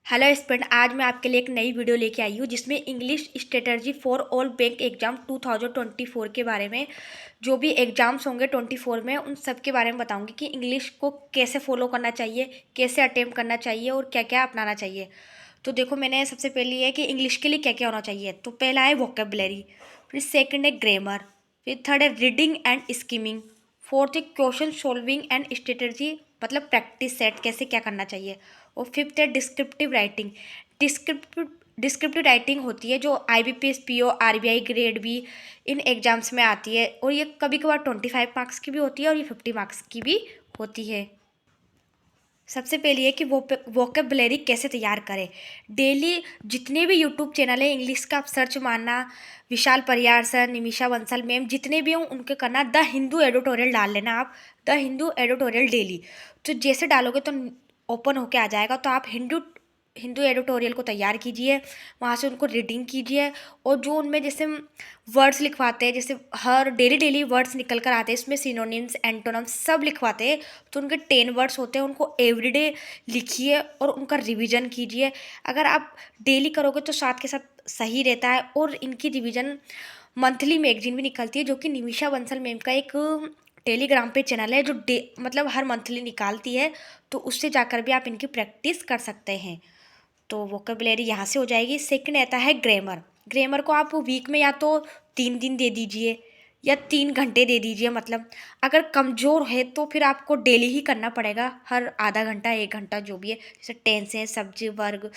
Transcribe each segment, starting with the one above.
Hello student, आज मैं आपके लिए एक नई वीडियो लेके आई हूँ जिसमें English strategy for all bank exam 2024 के बारे में जो भी एग्जाम्स होंगे 24 में उन सब के बारे में बताऊंगी कि इंग्लिश को कैसे फॉलो करना चाहिए, कैसे अटेम्प्ट करना चाहिए और क्या क्या अपनाना चाहिए। तो देखो, मैंने सबसे पहले है कि इंग्लिश के लिए क्या क्या होना चाहिए। तो पहला है वोकेबलरी, फिर सेकंड है ग्रामर, फिर थर्ड है रीडिंग एंड स्कीमिंग, फोर्थ है क्वेश्चन सॉल्विंग एंड स्ट्रेटजी मतलब प्रैक्टिस सेट कैसे क्या करना चाहिए, और फिफ्थ है डिस्क्रिप्टिव राइटिंग। डिस्क्रिप्टिव राइटिंग होती है जो IBPS PO RBI grade be in exams में आती है, और ये कभी कभार 25 मार्क्स की भी होती है और ये 50 मार्क्स की भी होती है। सबसे पहले है कि वो वोकेबलरी कैसे तैयार करें। डेली जितने भी यूट्यूब चैनल है इंग्लिश का आप सर्च मारना, विशाल परियार सर, निमिषा बंसल मैम, जितने भी हों उनके करना द हिंदू एडिटोरियल डाल लेना आप, द हिंदू एडिटोरियल डेली। तो जैसे डालोगे तो ओपन होके आ जाएगा। तो आप हिंदू हिंदू एडिटोरियल को तैयार कीजिए, वहाँ से उनको रीडिंग कीजिए, और जो उनमें जैसे वर्ड्स लिखवाते हैं, जैसे हर डेली डेली वर्ड्स निकल कर आते हैं, इसमें सिनोनिम्स एंटोनम्स सब लिखवाते हैं। तो उनके 10 वर्ड्स होते हैं, उनको एवरीडे लिखिए और उनका रिवीजन कीजिए। अगर आप डेली करोगे तो साथ के साथ सही रहता है। और इनकी रिवीजन मंथली मैगजीन भी निकलती है जो कि निमिषा बंसल मैम का एक टेलीग्राम पे चैनल है जो मतलब हर मंथली निकालती है। तो उससे जाकर भी आप इनकी प्रैक्टिस कर सकते हैं। तो वोकेबलरी यहाँ से हो जाएगी। सेकंड आता है ग्रामर। ग्रामर को आप वीक में या तो 3 दिन दे दीजिए या 3 घंटे दे दीजिए। मतलब अगर कमज़ोर है तो फिर आपको डेली ही करना पड़ेगा, हर आधा घंटा 1 घंटा जो भी है। जैसे टेंस है, subject verb,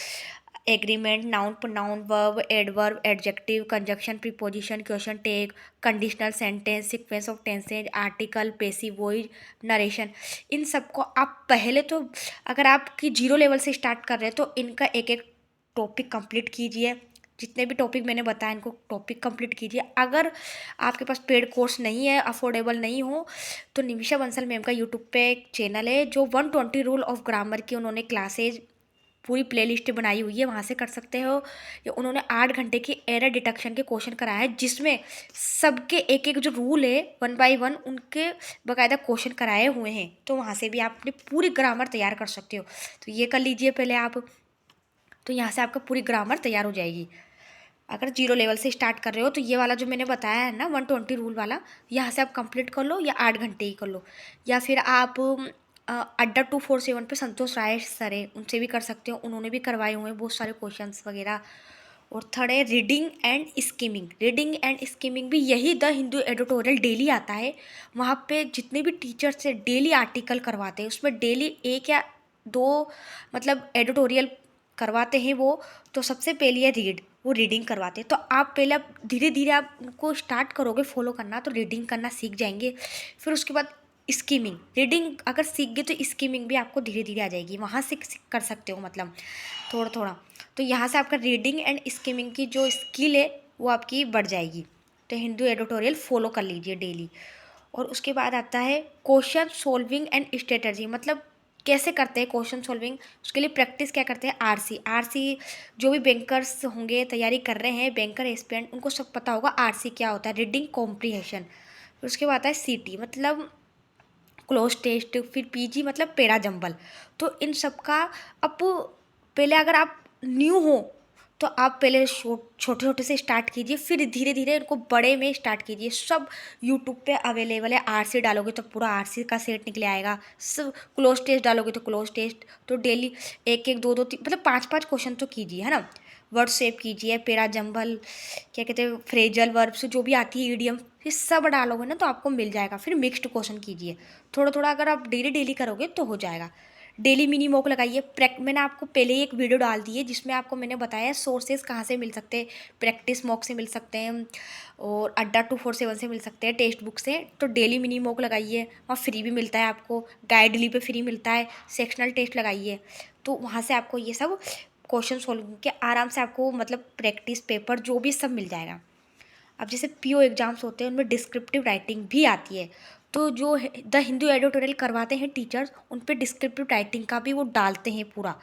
agreement, noun pronoun, verb, adverb, adjective, conjunction, preposition, question tag, conditional sentence, sequence of tenses, article, passive voice, narration. इन सबको आप पहले तो अगर आपकी 0 लेवल से स्टार्ट कर रहे हैं तो इनका एक एक टॉपिक कंप्लीट कीजिए। जितने भी टॉपिक मैंने बताया इनको टॉपिक कंप्लीट कीजिए। अगर आपके पास पेड कोर्स नहीं है, अफोर्डेबल नहीं हो, तो निमिषा बंसल मैम का यूट्यूब पे एक चैनल है जो 120 रूल ऑफ ग्रामर की उन्होंने क्लासेज पूरी प्लेलिस्ट बनाई हुई है, वहाँ से कर सकते हो। या उन्होंने 8 घंटे की एरर डिटेक्शन के क्वेश्चन कराया है जिसमें सबके एक एक जो रूल है 1 बाय 1 उनके बाकायदा क्वेश्चन कराए हुए हैं। तो वहाँ से भी आप अपनी पूरी ग्रामर तैयार कर सकते हो। तो ये कर लीजिए पहले आप। तो यहाँ से आपका पूरी ग्रामर तैयार हो जाएगी। अगर 0 लेवल से स्टार्ट कर रहे हो तो ये वाला जो मैंने बताया है ना 120 रूल वाला, यहाँ से आप कंप्लीट कर लो या 8 घंटे ही कर लो। या फिर आप अड्डा 247 पे संतोष राय सर है, उनसे भी कर सकते हो, उन्होंने भी करवाए हुए हैं बहुत सारे क्वेश्चंस वगैरह। और थर्ड है reading and skimming. Reading and skimming भी यही द हिंदू एडिटोरियल डेली आता है। वहाँ पे जितने भी टीचर्स से डेली आर्टिकल करवाते हैं उसमें डेली 1 या 2 मतलब एडिटोरियल करवाते हैं वो। तो सबसे पहले है रीड, वो रीडिंग करवाते हैं। तो आप पहले आप धीरे धीरे आप उनको स्टार्ट करोगे फॉलो करना तो रीडिंग करना सीख जाएंगे। फिर उसके बाद स्कीमिंग, रीडिंग अगर सीख गए तो स्कीमिंग भी आपको धीरे धीरे आ जाएगी, वहाँ से कर सकते हो मतलब थोड़ा थोड़ा। तो यहाँ से आपका रीडिंग एंड स्कीमिंग की जो स्किल है वो आपकी बढ़ जाएगी। तो हिंदू एडिटोरियल फॉलो कर लीजिए डेली। और उसके बाद आता है क्वेश्चन सोल्विंग एंड स्ट्रेटजी, मतलब कैसे करते हैं क्वेश्चन सोल्विंग। उसके लिए प्रैक्टिस क्या करते हैं, आरसी जो भी बैंकर्स होंगे तैयारी कर रहे हैं, बैंकर एस्पिरेंट, उनको सब पता होगा आरसी क्या होता है, रीडिंग कॉम्प्रीहेंशन। फिर उसके बाद आता है सीटी मतलब क्लोज टेस्ट, फिर पीजी मतलब पेड़ा जंबल। तो इन सब का अब पहले अगर आप न्यू हो तो आप पहले छोटे छोटे से स्टार्ट कीजिए, फिर धीरे धीरे इनको बड़े में स्टार्ट कीजिए। सब यूट्यूब पे अवेलेबल है। आरसी डालोगे तो पूरा आरसी का सेट निकले आएगा, सब क्लोज टेस्ट डालोगे तो क्लोज टेस्ट। तो डेली 1 1 2 2 3 मतलब 5 5 क्वेश्चन तो कीजिए, है ना। वर्ड शेप कीजिए, पेरा जंबल, क्या कहते हैं, फ्रेजल वर्ब्स जो भी आती है, ईडियम, ये सब डालोगे ना तो आपको मिल जाएगा। फिर मिक्स्ड क्वेश्चन कीजिए थोड़ा थोड़ा। अगर आप डेली डेली करोगे तो हो जाएगा। डेली मिनी मॉक लगाइए। मैंने आपको पहले ही एक वीडियो डाल दी है जिसमें आपको मैंने बताया सोर्सेज कहाँ से मिल सकते हैं। प्रैक्टिस मॉक से मिल सकते हैं और अड्डा 247 से मिल सकते हैं, टेक्स्ट बुक से। तो डेली मिनी मॉक लगाइए, वहाँ फ्री भी मिलता है आपको, गाइडली पे फ्री मिलता है। सेक्शनल टेस्ट लगाइए तो वहाँ से आपको ये सब क्वेश्चन सोल्व के आराम से आपको मतलब प्रैक्टिस पेपर जो भी सब मिल जाएगा। अब जैसे PO एग्जाम्स होते हैं उनमें डिस्क्रिप्टिव राइटिंग भी आती है। तो जो द हिंदू एडिटोरियल करवाते हैं टीचर्स, उन पे डिस्क्रिप्टिव राइटिंग का भी वो डालते हैं पूरा।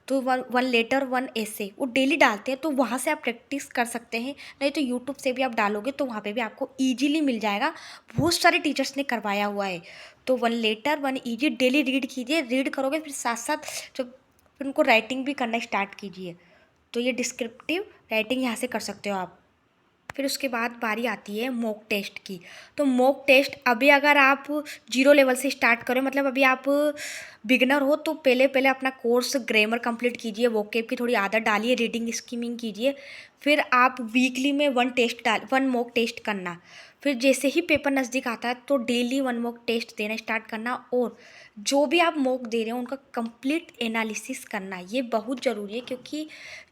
तो वन लेटर 1 ऐसे वो डेली डालते हैं। तो वहाँ से आप प्रैक्टिस कर सकते हैं। नहीं तो यूट्यूब से भी आप डालोगे तो वहाँ पे भी आपको ईजिली मिल जाएगा, बहुत सारे टीचर्स ने करवाया हुआ है। तो 1 लेटर 1 ईजी डेली रीड कीजिए। रीड करोगे फिर साथ साथ जब फिर उनको राइटिंग भी करना स्टार्ट कीजिए। तो ये डिस्क्रिप्टिव राइटिंग यहाँ से कर सकते हो आप। फिर उसके बाद बारी आती है मॉक टेस्ट की। तो मॉक टेस्ट अभी अगर आप 0 लेवल से स्टार्ट करें, मतलब अभी आप बिगनर हो, तो पहले पहले अपना कोर्स ग्रामर कंप्लीट कीजिए, वोकेब की थोड़ी आदत डालिए, रीडिंग स्किमिंग कीजिए। फिर आप वीकली में 1 मॉक टेस्ट करना। फिर जैसे ही पेपर नज़दीक आता है तो डेली 1 मॉक टेस्ट देना स्टार्ट करना, और जो भी आप मॉक दे रहे हो उनका कंप्लीट एनालिसिस करना। ये बहुत ज़रूरी है, क्योंकि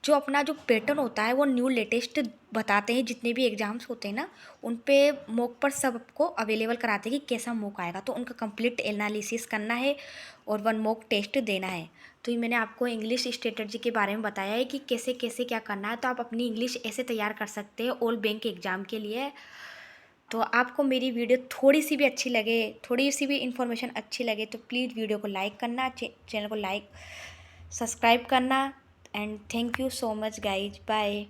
जो अपना जो पैटर्न होता है वो न्यू लेटेस्ट बताते हैं। जितने भी एग्ज़ाम्स होते हैं ना, उन पे मॉक पर सबको अवेलेबल कराते हैं कि कैसा मॉक आएगा, तो उनका कंप्लीट एनालिसिस करना है और 1 मॉक टेस्ट देना है। तो ये मैंने आपको इंग्लिश स्ट्रेटजी के बारे में बताया है कि कैसे कैसे क्या करना है। तो आप अपनी इंग्लिश ऐसे तैयार कर सकते हैं ऑल बैंक एग्ज़ाम के लिए। तो आपको मेरी वीडियो थोड़ी सी भी अच्छी लगे, थोड़ी सी भी इन्फॉर्मेशन अच्छी लगे, तो प्लीज़ वीडियो को लाइक करना, चैनल को लाइक सब्सक्राइब करना। And thank you so much guys, bye.